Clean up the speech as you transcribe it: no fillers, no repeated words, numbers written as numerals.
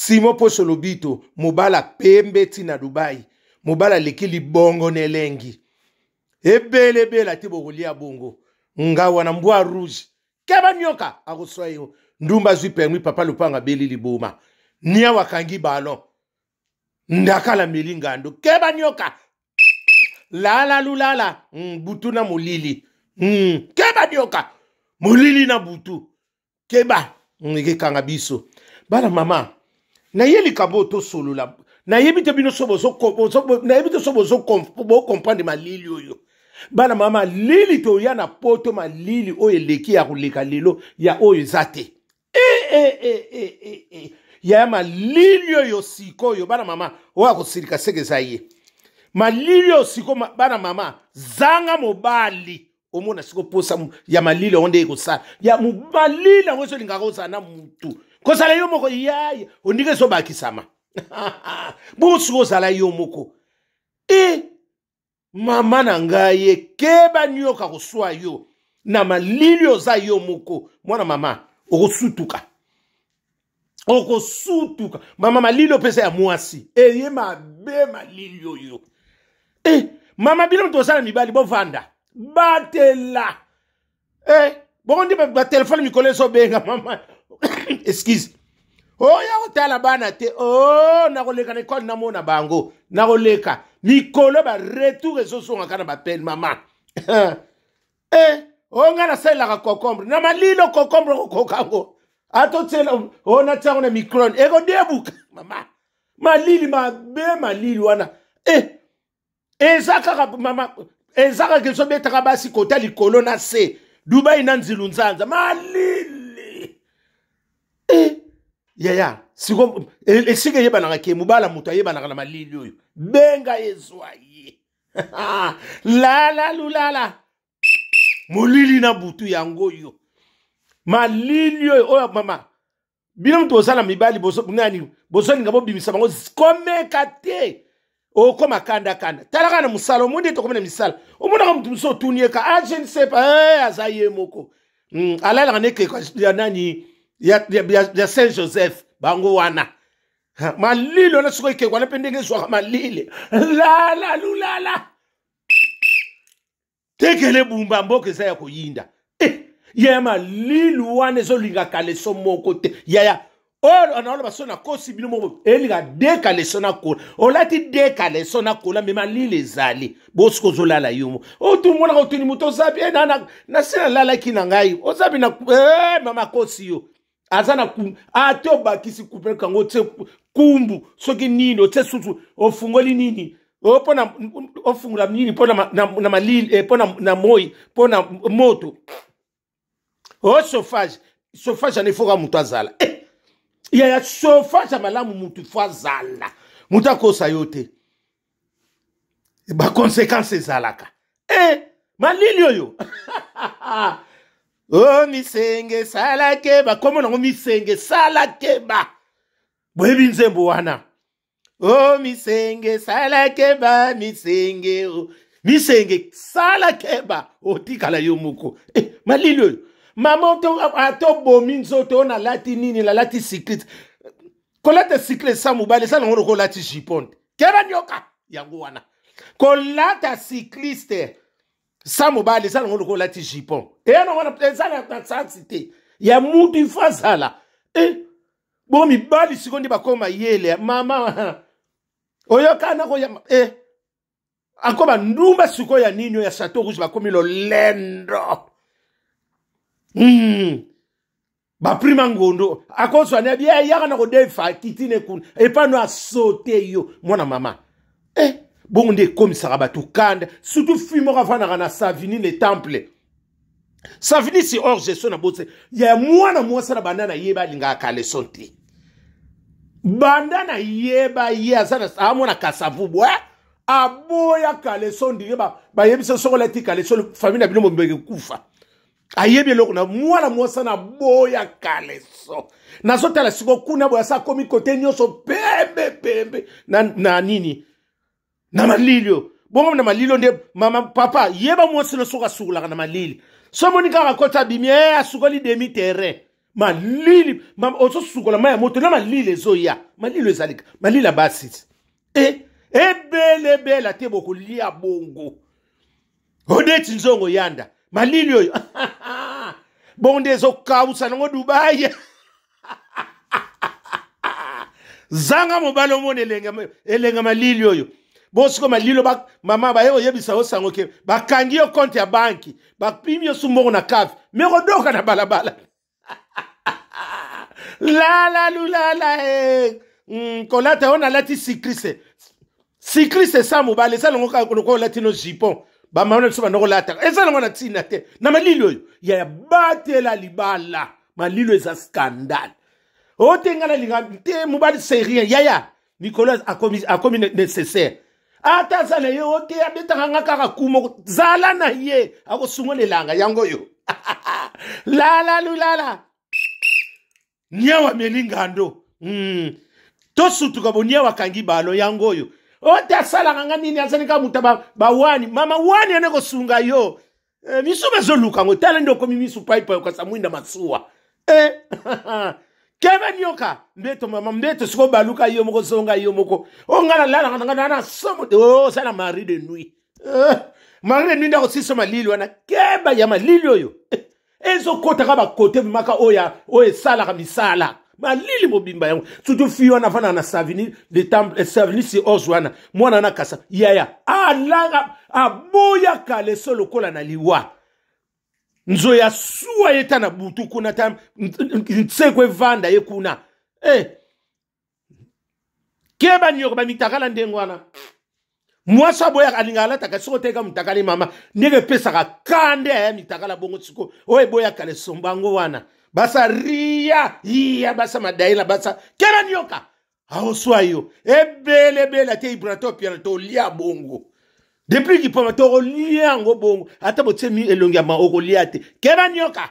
Simo Poso Lobito, mobala pembe tina Dubai, mobala lekili bongo nelengi. Ebele bela tibo kulia bongo, nga wana mbwa rouge. Keba nyoka, akoswayo, ndumba zwi permis papa lupanga beli libuma. Nia wakangi balon. Ndakala milingando. Keba nyoka. Lala lulala. Butu na mulili. Keba nyoka. Mulili na butu. Keba. Nge kangabiso. Bala mama. Na yeli kaboto solo la. Na yebite bino sobo comprendre ma lili oyo. Bala mama lili to ya na poto ma lili oyo leki ya kuleka lilo ya oyo zate. Ya ma lili oyo siko yo bana mama oya kusirika seke zaye. Ma lili oyo siko bana mama zanga mobali. Omona siko posa ya ma lili onde ekusa. Ya mubalili onso lingakosa na mutu. Kosala yo moko yaye ondike so bakisama. Busuko sala yo moko. Mama na ngaye keba nyoka kuswa yo. Na ma lili oza yo moko. Mwana mama okosutuka. Okosutuka. Mama malilo pesa ya mwasi. Ye mabe malilo yo. Mama bilo mtosana mibali bo vanda. Batela. Bondi ba telefone mikole so benga mama. Excuse. Ya otala bana te. Nakoleka ne kon namona bango. Nakoleka. Mikolo ba retour so so ngaka na ba pen mama. Ngana sela ka kokombre. Na malilo kokombre kokango. Ato tela ona tsango na micron ego debuka mama malili malili wana ezaka mama ezaka ke so betaka basi kota likolo na se Dubai na nzilu nzanza malili ya siko esike yeba na ke mubala mutu yeba na malili oyo benga ezwaye la lulala mulili na butu yango yo malili oyo mama bino mtu osala mibali boso nani boso ngabo bimisa bango komeka te okoma kanda talaka na musala omundi to komena misala omuna ka mtu so tunieka je ne sais pas azaye moko alala ne ke ya nani ya Saint Joseph bango wana malili na siko ke kwa pendenge zwa malili la lulala tekele bumba mboke za ya kuyinda Yema lilu wane zo linga kaleso moko te. Yaya. Anaola basona kosi bino moko. Linga deka lesona kola. Olati deka lesona kola. Mema lile zali. Bosko zo lala yumo. Tu mwana kautuni muto zabi. Na sina lala kinangai. Zabi na mama kosi yo. Azana ato bakisi kupere kango te kumbu. Soki nini. Ote sutu. Ofungoli nini. Pona ofungula nini. Pona na malili. Pona na moi. Pona moto. Chauffage ane foka mutu azala. Ya chauffage malamu mutu fazala. Mutu akosa yote. Ba konsekansi zalaka. Malili oyo. Misenge salakeba. Komo nango misenge salakeba. Bwebi nzembo wana. Misenge salakeba. Misenge salakeba. Otikala yo muko. Malili oyo. Maman ato bominzo to na lati nini la lati secret. Kolata secret sa mubale sa ngoro kolati jiponde. Kera nyoka yango wana. Kolata cycliste sa mubale sa ngoro kolati jipon. Na wana pesa na sansite. Ya mutu fazala. Bo mi bali sikondi bakoma yele mama. Oyoka na ko ya akoba ndumba siko ya nini ya Chateau Rouge bakomi lo lendo. Ba prima ngondo akoso ne bia yaka na ko defa kitine kun epano asote yo mwana mama bongo nde komisaka batu kanda surtout fimo kafana na Savini le temple Savini si hors gestion na botse ya mwana mwasa na bandana yeba linga kale sonti bandana yeba azana amona kasavubu aboya kale sondi ba yebisa sokola ti kale sol famille na bino mbeke kufa ayebi loko na mwana mwasa na boya kaleso na sota la siko kuna boya sa komi kote nyoso pembe na nini na malilio bongo na malilio nde mama papa yeba mwasa no soka sugula na malili so monika rakota bimie asukoli demi terrain malili oso sukola maya moto na malili ezoya malili ezalika malili basi ebele te bokolia bongo odeti nzongo yanda malili oyo bonde ezokausa nango Dubai zanga mobalo mone elenga malili oyo bosiko malilo mama ba yebisa osango ke bakangi yo compte ya banki bapimi yo sumbongo na kafe mekodoka na balabala kolata ona lati sikrise sa mobale sa longo latino jipon bamana so banoko lata eza longo na tina te na malili oyo ya batela libala malilo eza scandale otengala linga te mobali c'est rien yaya Nicolas a commis nécessaire ata zala ye ote abetanga kaka kumo zala na ye akosungonelanga yango yo lala nyawa melingando to sutuka bonyawa kangi balo yango yo ote asala nganga nini azanika mutaba bawani mama wani aneko sunga yo misu bazoluka ngo tala ndo komi misu pipe kwa samwinda masuwa Keba nyoka mbeto mama mbeto siko baluka yo moko zonga yo moko ongala lala ngana somo sana mari de nuit mari de nuit ndako siso malili wana keba ya malili oyo ezo kota ka ba kote maka oya sala ka misala malili mobimba yango surtout fiyo na fana na savini de temple savini si ozwana mwana na kasa yaya alanga aboya kale solo kola na liwa nzo ya suwa yeta na butu kuna tam nsekwe vanda ye kuna keba nyoko ba mitakala ndengwana mwasa boya alingala takasoko teka mutakali mama nige pesa ka kande ya mitakala bongo tsiko oye boya kale sombango wana basa ria iya basa madaila basa keba nyoka haoswa yo ebele te ibratopia to lia bongo depuis qu'il peut mettre au lien au bon ata botsemi elongia ma au liate keba nyoka